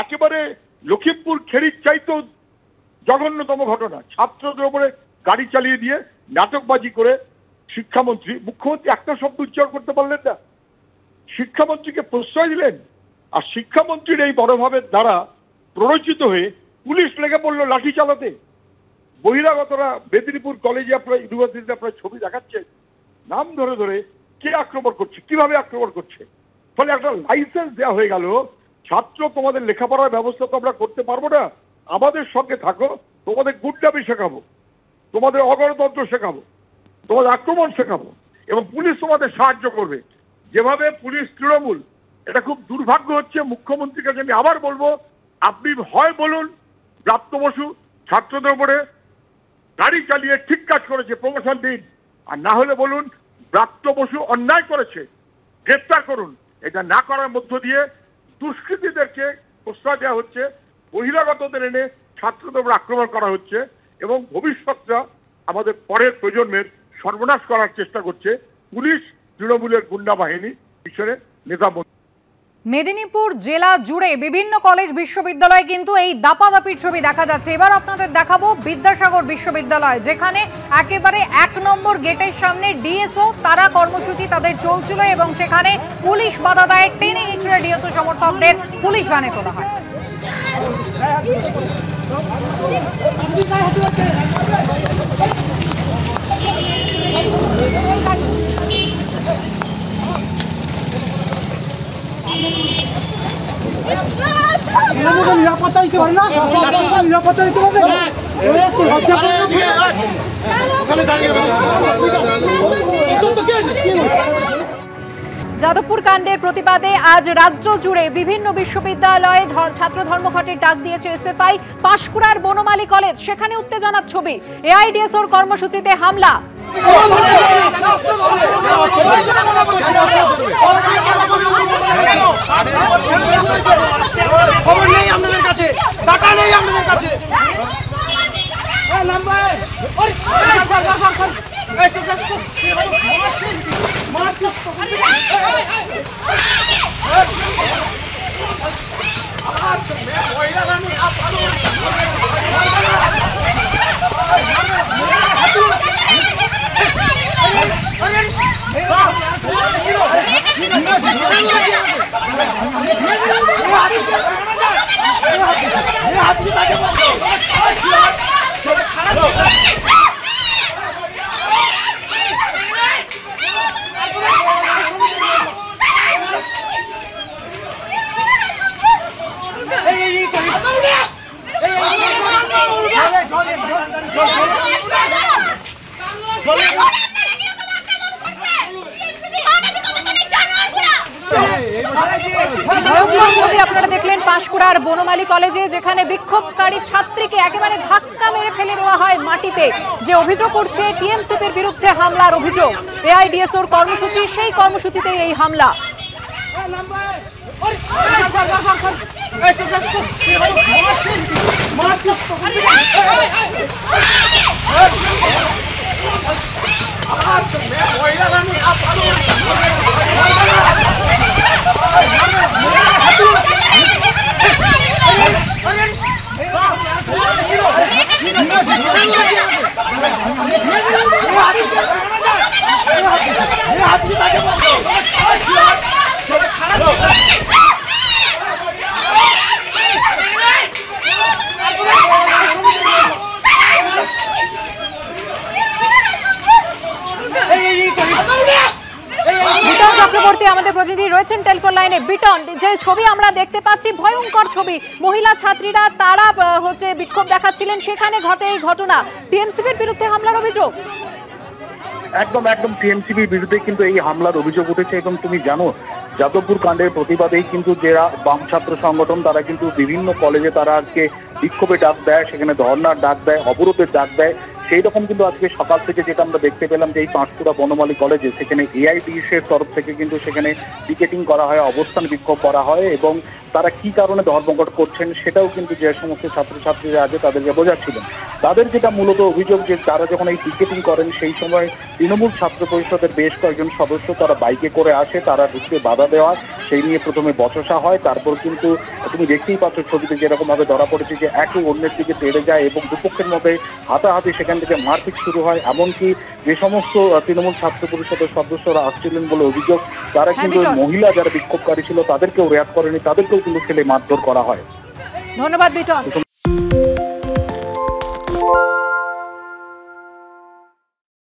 একেবারে লখিমপুর খেরির চাইতেও জঘন্যতম ঘটনা। ছাত্রদের উপরে গাড়ি চালিয়ে দিয়ে নাটকবাজি করে শিক্ষামন্ত্রী, মুখ্যমন্ত্রী একটা শব্দ উচ্চারণ করতে পারলেন না, শিক্ষামন্ত্রীকে প্রশ্রয় দিলেন। আর শিক্ষামন্ত্রীর এই মনোভাবের দ্বারা প্ররোচিত হয়ে পুলিশ লেগে পড়লো লাঠি চালাতে। বহিরাগতরা মেদিনীপুর কলেজে আপনারা, ইউনিভার্সিটিতে আপনারা ছবি দেখাচ্ছেন, নাম ধরে ধরে কে আক্রমণ করছে, কিভাবে আক্রমণ করছে। ফলে একটা লাইসেন্স দেওয়া হয়ে গেল, ছাত্র তোমাদের লেখাপড়ার ব্যবস্থা তো আমরা করতে পারবো না, আমাদের সঙ্গে থাকো, তোমাদের গুন্ডামি শেখাবো, তোমাদের অগণতন্ত্র শেখাবো, তোমাদের আক্রমণ শেখাবো, এবং পুলিশ তোমাদের সাহায্য করবে। যেভাবে পুলিশ তৃণমূল, এটা খুব দুর্ভাগ্য হচ্ছে। মুখ্যমন্ত্রীর কাছে আমি আবার বলবো, আপনি হয় বলুন ব্রাত্য বসু ছাত্রদের উপরে গাড়ি চালিয়ে ঠিক কাজ করেছে, প্রমোশন দিন, আর না হলে বলুন ব্রাত্য বসু অন্যায় করেছে, গ্রেপ্তার করুন। এটা না করার মধ্য দিয়ে দুষ্কৃতীদেরকে প্রশ্রয় দেওয়া হচ্ছে, বহিরাগতদের এনে ছাত্রদের উপর আক্রমণ করা হচ্ছে, এবং ভবিষ্যৎটা আমাদের পরের প্রজন্মের সর্বনাশ করার চেষ্টা করছে পুলিশ, তৃণমূলের গুন্ডা বাহিনী, পিছনে নেতা। মেদিনীপুর জেলা জুড়ে বিভিন্ন কলেজ বিশ্ববিদ্যালয়ে কিন্তু এই দাপাদাপির ছবি দেখা যাচ্ছে। এবার আপনাদের দেখাবো বিদ্যাসাগর বিশ্ববিদ্যালয়, যেখানে একেবারে 1 নম্বর গেটের সামনে ডিএসও তারা কর্মসূচি তাদের চলছিল, এবং সেখানে পুলিশ বাধা দেয়, টেনে হিচড়ে ডিএসও সমর্থকদের পুলিশ ভ্যানে তোলা হয়। যাদবপুর কাণ্ডের প্রতিবাদে আজ রাজ্য জুড়ে বিভিন্ন বিশ্ববিদ্যালয়ে ছাত্র ধর্মঘটের ডাক দিয়েছে এসএফআই। পাঁশকুড়ার বনমালী কলেজ, সেখানে উত্তেজনার ছবি, এআইডিএসওর কর্মসূচিতে হামলা। খবর নেই আপনাদের কাছে, টাকা নেই আপনাদের কাছে। আপনারা দেখলেন পাঁশকুড়ার বনমালী কলেজে, যেখানে বিক্ষোভকারী ছাত্রীকে একেবারে ধাক্কা মেরে ফেলে দেওয়া হয় মাটিতে। যে অভিযোগ করছে টিএমসিপির বিরুদ্ধে হামলার অভিযোগ, এআইডিএসওর কর্মসূচি, সেই কর্মসূচিতে এই হামলা। চক্রবর্তী আমাদের প্রতিনিধি রয়েছেন টেলিফোন লাইনে। বিটন, যে ছবি আমরা দেখতে পাচ্ছি, ভয়ঙ্কর ছবি, মহিলা ছাত্রীরা তারা বিক্ষোভ দেখাচ্ছিলেন, সেখানে ঘটে এই ঘটনা, টিএমসিপির বিরুদ্ধে হামলার অভিযোগ। একদম টিএমসিপির বিরুদ্ধে কিন্তু এই হামলার অভিযোগ উঠেছে। এবং তুমি জানো, যাদবপুর কাণ্ডের প্রতিবাদেই কিন্তু যারা বাম ছাত্র সংগঠন, তারা কিন্তু বিভিন্ন কলেজে তারা আজকে বিক্ষোভে ডাক দেয়, সেখানে ধর্নার ডাক দেয়, অবরোধের ডাক দেয়। সেই রকম কিন্তু আজকে সকাল থেকে যেটা আমরা দেখতে পেলাম যে এই পাঁশকুড়া বনমালী কলেজে সেখানে এআইডিএস এর তরফ থেকে কিন্তু সেখানে পিকেটিং করা হয়, অবস্থান বিক্ষোভ করা হয় এবং তারা কি কারণে ধর্মঘট করছেন সেটাও কিন্তু যে সমস্ত ছাত্রছাত্রীরা আছে তাদেরকে বোঝাচ্ছিলেন। তাদের যেটা মূলত অভিযোগ যে তারা যখন এই পিকেটিং করেন সেই সময় তৃণমূল ছাত্র পরিষদের বেশ কয়েকজন সদস্য তারা বাইকে করে আসে, তারা ঢুকতে বাধা দেওয়া, সেই নিয়ে প্রথমে বচসা হয়। তারপর কিন্তু তুমি দেখতেই পাচ্ছ ছবিতে যেরকম ভাবে ধরা পড়েছে যে একে অন্যের দিকে তেড়ে যায় এবং দুপক্ষের মধ্যে হাতাহাতি, সেখান থেকে মারপিট শুরু হয়। এমনকি যে সমস্ত তৃণমূল ছাত্র পরিষদের সদস্যরা আসছিলেন বলে অভিযোগ, তারা কিন্তু মহিলা যারা বিক্ষোভকারী ছিল তাদেরকেও রেয়াত করেনি, তাদেরকেও কিন্তু ছেলে মারধর করা হয়। ধন্যবাদ বিটন।